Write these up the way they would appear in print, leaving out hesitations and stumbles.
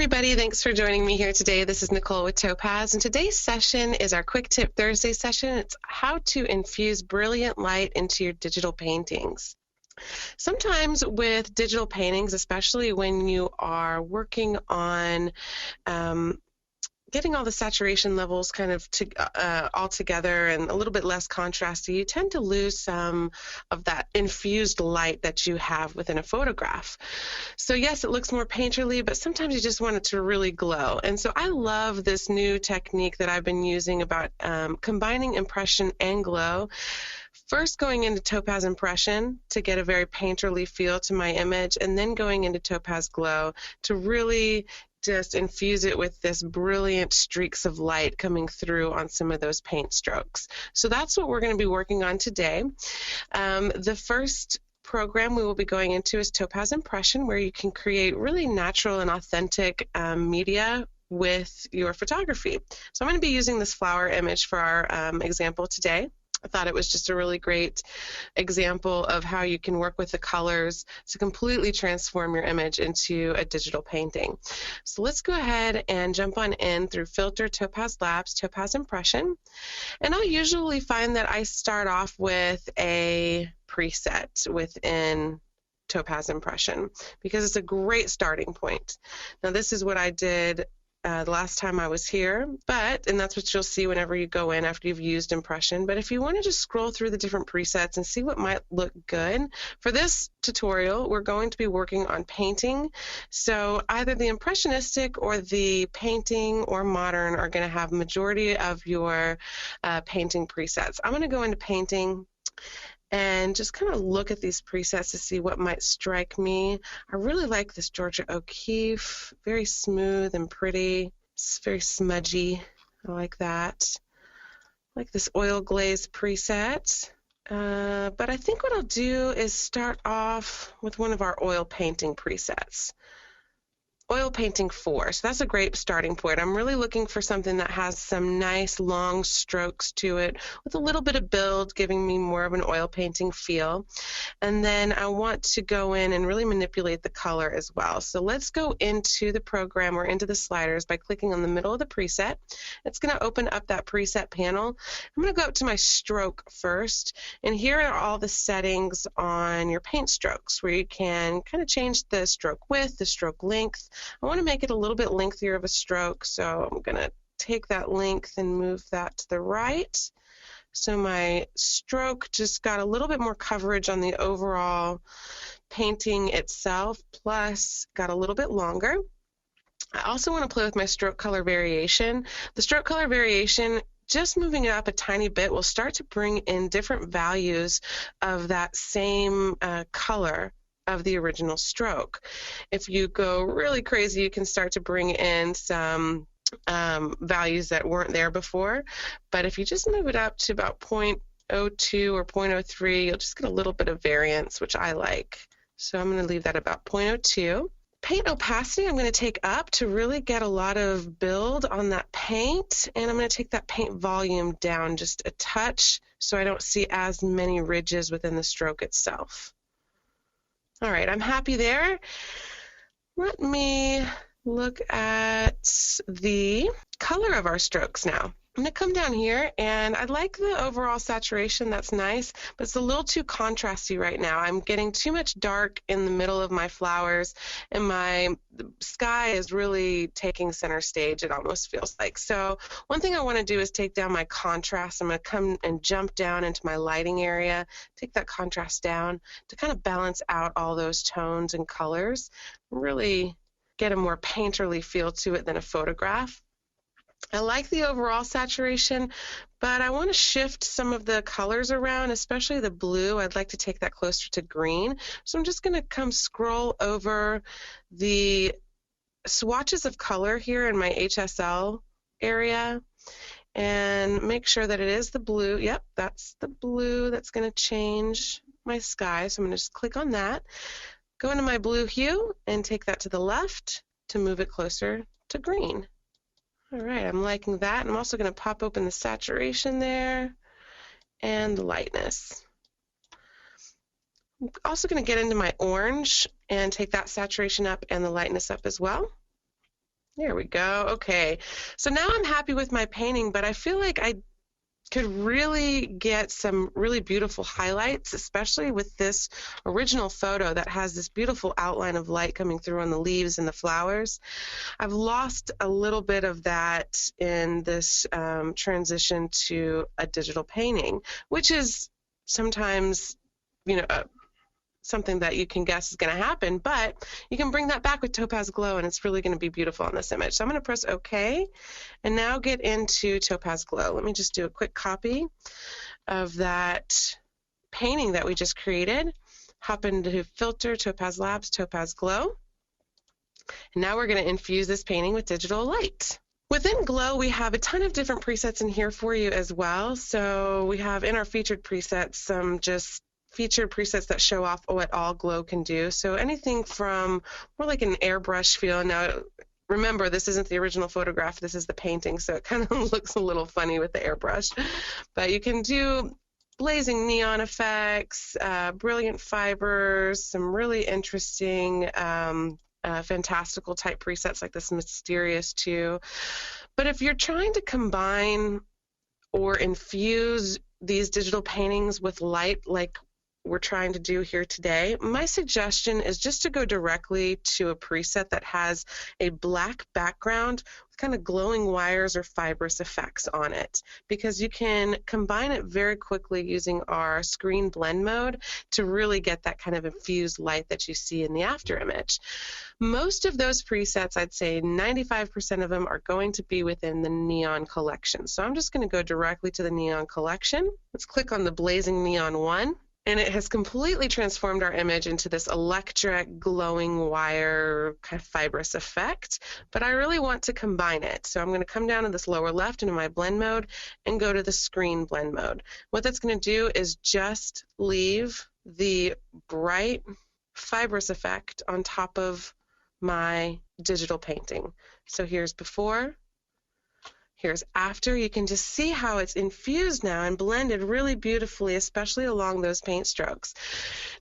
everybody. Thanks for joining me here today. This is Nichole with Topaz, and today's session is our Quick Tip Thursday session. It's how to infuse brilliant light into your digital paintings. Sometimes with digital paintings, especially when you are working on getting all the saturation levels kind of all together and a little bit less contrasty, you tend to lose some of that infused light that you have within a photograph. So yes, it looks more painterly, but sometimes you just want it to really glow. And so I love this new technique that I've been using about combining impression and glow. First going into Topaz Impression to get a very painterly feel to my image, and then going into Topaz Glow to really just infuse it with this brilliant streaks of light coming through on some of those paint strokes. So that's what we're going to be working on today. The first program we will be going into is Topaz Impression, where you can create really natural and authentic media with your photography. So I'm going to be using this flower image for our example today. I thought it was just a really great example of how you can work with the colors to completely transform your image into a digital painting. So let's go ahead and jump on in through Filter, Topaz Labs, Topaz Impression. And I'll usually find that I start off with a preset within Topaz Impression because it's a great starting point. Now this is what I did the last time I was here, and that's what you'll see whenever you go in after you've used Impression. But if you want to just scroll through the different presets and see what might look good, for this tutorial we're going to be working on painting. So either the impressionistic or the painting or modern are going to have majority of your painting presets. I'm going to go into painting and just kind of look at these presets to see what might strike me. I really like this Georgia O'Keeffe, very smooth and pretty. It's very smudgy. I like that. I like this oil glaze preset. But I think what I'll do is start off with one of our oil painting presets. Oil Painting 4, so that's a great starting point. I'm really looking for something that has some nice long strokes to it with a little bit of build, giving me more of an oil painting feel. And then I want to go in and really manipulate the color as well. So let's go into the program or into the sliders by clicking on the middle of the preset. It's going to open up that preset panel. I'm going to go up to my stroke first, and here are all the settings on your paint strokes where you can kind of change the stroke width, the stroke length. I want to make it a little bit lengthier of a stroke, so I'm going to take that length and move that to the right. So my stroke just got a little bit more coverage on the overall painting itself, plus got a little bit longer. I also want to play with my stroke color variation. The stroke color variation, just moving it up a tiny bit, will start to bring in different values of that same color of the original stroke. If you go really crazy, you can start to bring in some values that weren't there before. But if you just move it up to about 0.02 or 0.03, you'll just get a little bit of variance, which I like. So I'm going to leave that about 0.02. Paint opacity I'm going to take up to really get a lot of build on that paint, and I'm going to take that paint volume down just a touch so I don't see as many ridges within the stroke itself. All right, I'm happy there. Let me look at the color of our strokes now. I'm going to come down here, and I like the overall saturation. That's nice, but it's a little too contrasty right now. I'm getting too much dark in the middle of my flowers, and my sky is really taking center stage, it almost feels like. So one thing I want to do is take down my contrast. I'm going to come and jump down into my lighting area, take that contrast down to kind of balance out all those tones and colors, really get a more painterly feel to it than a photograph. I like the overall saturation, but I want to shift some of the colors around, especially the blue. I'd like to take that closer to green. So I'm just going to come scroll over the swatches of color here in my HSL area and make sure that it is the blue. Yep, that's the blue that's going to change my sky. So I'm going to just click on that, go into my blue hue, and take that to the left to move it closer to green. All right, I'm liking that. I'm also going to pop open the saturation there and the lightness. I'm also going to get into my orange and take that saturation up and the lightness up as well. There we go. Okay, so now I'm happy with my painting, but I feel like I could really get some really beautiful highlights, especially with this original photo that has this beautiful outline of light coming through on the leaves and the flowers. I've lost a little bit of that in this transition to a digital painting, which is sometimes, you know, something that you can guess is going to happen, but you can bring that back with Topaz Glow and it's really going to be beautiful on this image. So I'm going to press OK and now get into Topaz Glow. Let me just do a quick copy of that painting that we just created. Hop into Filter, Topaz Labs, Topaz Glow. And now we're going to infuse this painting with digital light. Within Glow, we have a ton of different presets in here for you as well. So we have in our featured presets some just featured presets that show off what all Glow can do. So anything from more like an airbrush feel. Now, remember, this isn't the original photograph, this is the painting, so it kind of looks a little funny with the airbrush. But you can do blazing neon effects, brilliant fibers, some really interesting fantastical type presets like this mysterious too. But if you're trying to combine or infuse these digital paintings with light like we're trying to do here today, my suggestion is just to go directly to a preset that has a black background with kind of glowing wires or fibrous effects on it, because you can combine it very quickly using our screen blend mode to really get that kind of infused light that you see in the after image. Most of those presets, I'd say 95% of them are going to be within the neon collection. So I'm just going to go directly to the neon collection. Let's click on the blazing neon one. And it has completely transformed our image into this electric glowing wire kind of fibrous effect. But I really want to combine it. So I'm going to come down to this lower left into my blend mode and go to the screen blend mode. What that's going to do is just leave the bright fibrous effect on top of my digital painting. So here's before. Here's after. You can just see how it's infused now and blended really beautifully, especially along those paint strokes.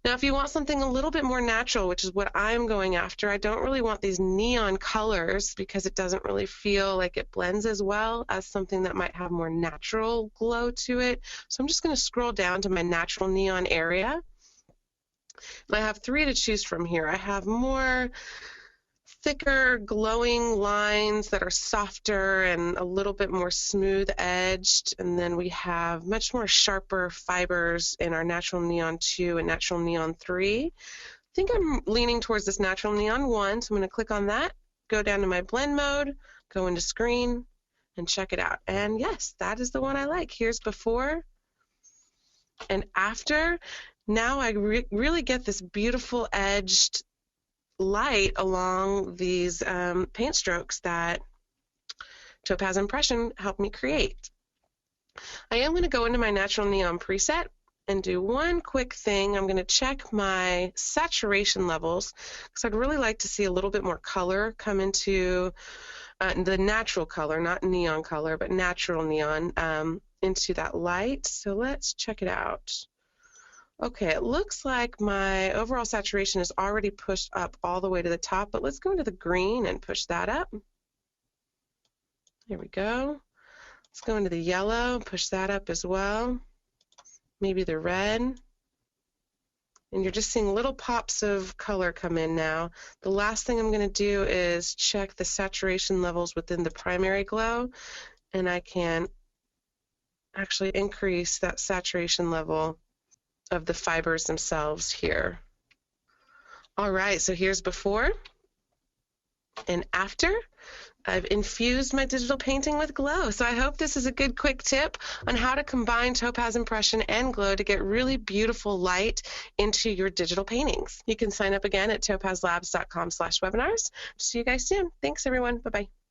Now, if you want something a little bit more natural, which is what I'm going after, I don't really want these neon colors because it doesn't really feel like it blends as well as something that might have more natural glow to it. So I'm just going to scroll down to my natural neon area. And I have 3 to choose from here. I have more thicker glowing lines that are softer and a little bit more smooth edged, and then we have much more sharper fibers in our natural neon 2 and natural neon 3. I think I'm leaning towards this natural neon 1, so I'm going to click on that, go down to my blend mode, go into screen, and check it out. And yes, that is the one I like. Here's before and after. Now I really get this beautiful edged light along these paint strokes that Topaz Impression helped me create. I am going to go into my natural neon preset and do one quick thing. I'm going to check my saturation levels because I'd really like to see a little bit more color come into the natural color, not neon color, but natural neon into that light. So let's check it out. Okay, it looks like my overall saturation is already pushed up all the way to the top, but let's go into the green and push that up. There we go. Let's go into the yellow, push that up as well. Maybe the red. And you're just seeing little pops of color come in now. The last thing I'm going to do is check the saturation levels within the primary glow, and I can actually increase that saturation level of the fibers themselves here. All right, so here's before and after. I've infused my digital painting with Glow. So I hope this is a good quick tip on how to combine Topaz Impression and Glow to get really beautiful light into your digital paintings. You can sign up again at topazlabs.com/webinars. See you guys soon. Thanks, everyone. Bye-bye.